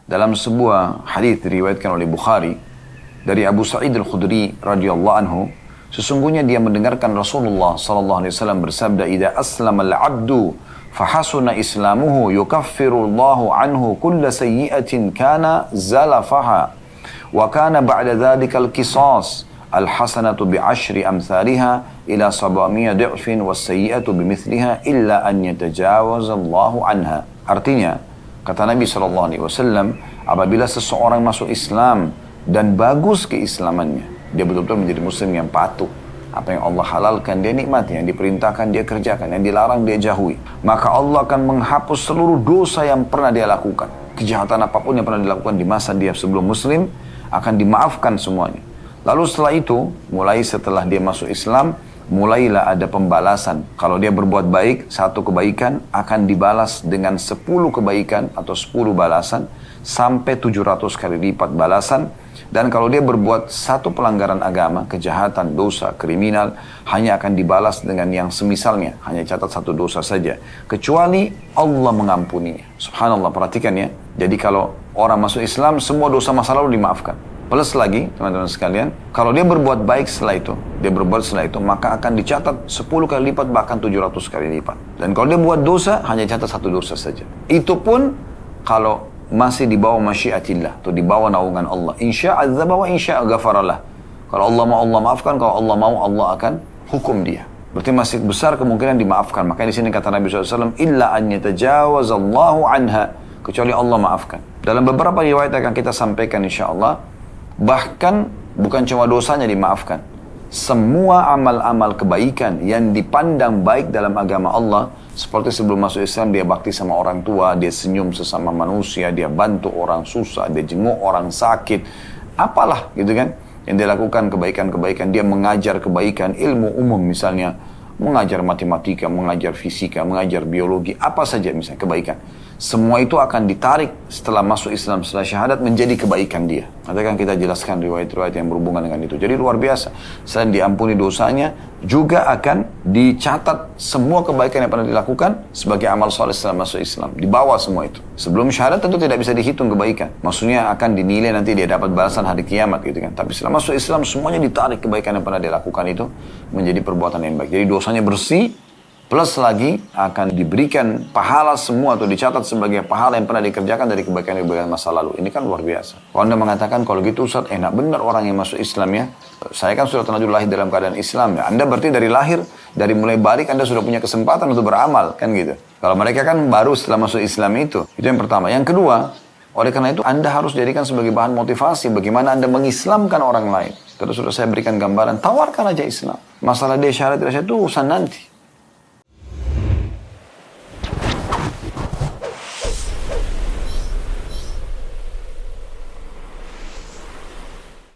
Dalam sebuah hadis diriwayatkan oleh Bukhari dari Abu Sa'id Al-Khudri radhiyallahu anhu, sesungguhnya dia mendengarkan Rasulullah sallallahu alaihi wasallam bersabda, "Idza aslama al-'abdu fahasuna islamuhu yukaffiru Allahu anhu kulla sayyi'atin kana zalafaha wa kana ba'da dzalika al-qisas al-hasanatu bi'ashri amsalha ila 700 dhi'fin was-sayyi'atu bimithliha illa an yatajawaza Allahu anha." Artinya, kata Nabi SAW, apabila seseorang masuk Islam dan bagus keislamannya, dia betul-betul menjadi muslim yang patuh. Apa yang Allah halalkan dia nikmati, yang diperintahkan dia kerjakan, yang dilarang dia jauhi. Maka Allah akan menghapus seluruh dosa yang pernah dia lakukan. Kejahatan apapun yang pernah dilakukan di masa dia sebelum muslim akan dimaafkan semuanya. Lalu setelah itu, mulai setelah dia masuk Islam, mulailah ada pembalasan. Kalau dia berbuat baik, satu kebaikan akan dibalas dengan 10 kebaikan atau 10 balasan sampai 700 kali lipat balasan. Dan kalau dia berbuat satu pelanggaran agama, kejahatan, dosa, kriminal, hanya akan dibalas dengan yang semisalnya. Hanya catat satu dosa saja. Kecuali Allah mengampuninya. Subhanallah, perhatikan ya. Jadi kalau orang masuk Islam, semua dosa masa lalu dimaafkan. Plus lagi, teman-teman sekalian, kalau dia berbuat baik setelah itu, maka akan dicatat 10 kali lipat, bahkan 700 kali lipat. Dan kalau dia buat dosa, hanya catat satu dosa saja. Itu pun kalau masih di bawah masyiatillah, atau di bawah naungan Allah. Insya azaba wa insya ghafaralah. Kalau Allah mau, Allah maafkan. Kalau Allah mau, Allah akan hukum dia. Berarti masih besar kemungkinan dimaafkan. Makanya di sini kata Nabi SAW, illa an yatajawazallahu anha, kecuali Allah maafkan. Dalam beberapa riwayat akan kita sampaikan insya Allah, bahkan bukan cuma dosanya dimaafkan. Semua amal-amal kebaikan yang dipandang baik dalam agama Allah, seperti sebelum masuk Islam dia bakti sama orang tua, dia senyum sesama manusia, dia bantu orang susah, dia jenguk orang sakit, apalah gitu kan, yang dia lakukan kebaikan-kebaikan, dia mengajar kebaikan, ilmu umum misalnya, mengajar matematika, mengajar fisika, mengajar biologi, apa saja misalnya kebaikan. Semua itu akan ditarik setelah masuk Islam, setelah syahadat menjadi kebaikan dia. Nanti kan kita jelaskan riwayat-riwayat yang berhubungan dengan itu. Jadi luar biasa. Selain diampuni dosanya, juga akan dicatat semua kebaikan yang pernah dilakukan sebagai amal soleh setelah masuk Islam. Dibawa semua itu. Sebelum syahadat tentu tidak bisa dihitung kebaikan. Maksudnya akan dinilai nanti dia dapat balasan hari kiamat gitu kan. Tapi setelah masuk Islam semuanya ditarik kebaikan yang pernah dilakukan itu menjadi perbuatan yang baik. Jadi dosanya bersih. Plus lagi akan diberikan pahala semua atau dicatat sebagai pahala yang pernah dikerjakan dari kebaikan-kebaikan masa lalu. Ini kan luar biasa. Kalau Anda mengatakan kalau gitu Ustaz enak benar orang yang masuk Islam ya. Saya kan sudah terlanjur lahir dalam keadaan Islam ya. Anda berarti dari lahir, dari mulai balik Anda sudah punya kesempatan untuk beramal kan gitu. Kalau mereka kan baru setelah masuk Islam itu. Itu yang pertama. Yang kedua, oleh karena itu Anda harus jadikan sebagai bahan motivasi bagaimana Anda mengislamkan orang lain. Terus sudah saya berikan gambaran, tawarkan aja Islam. Masalah dia syarat itu urusan nanti.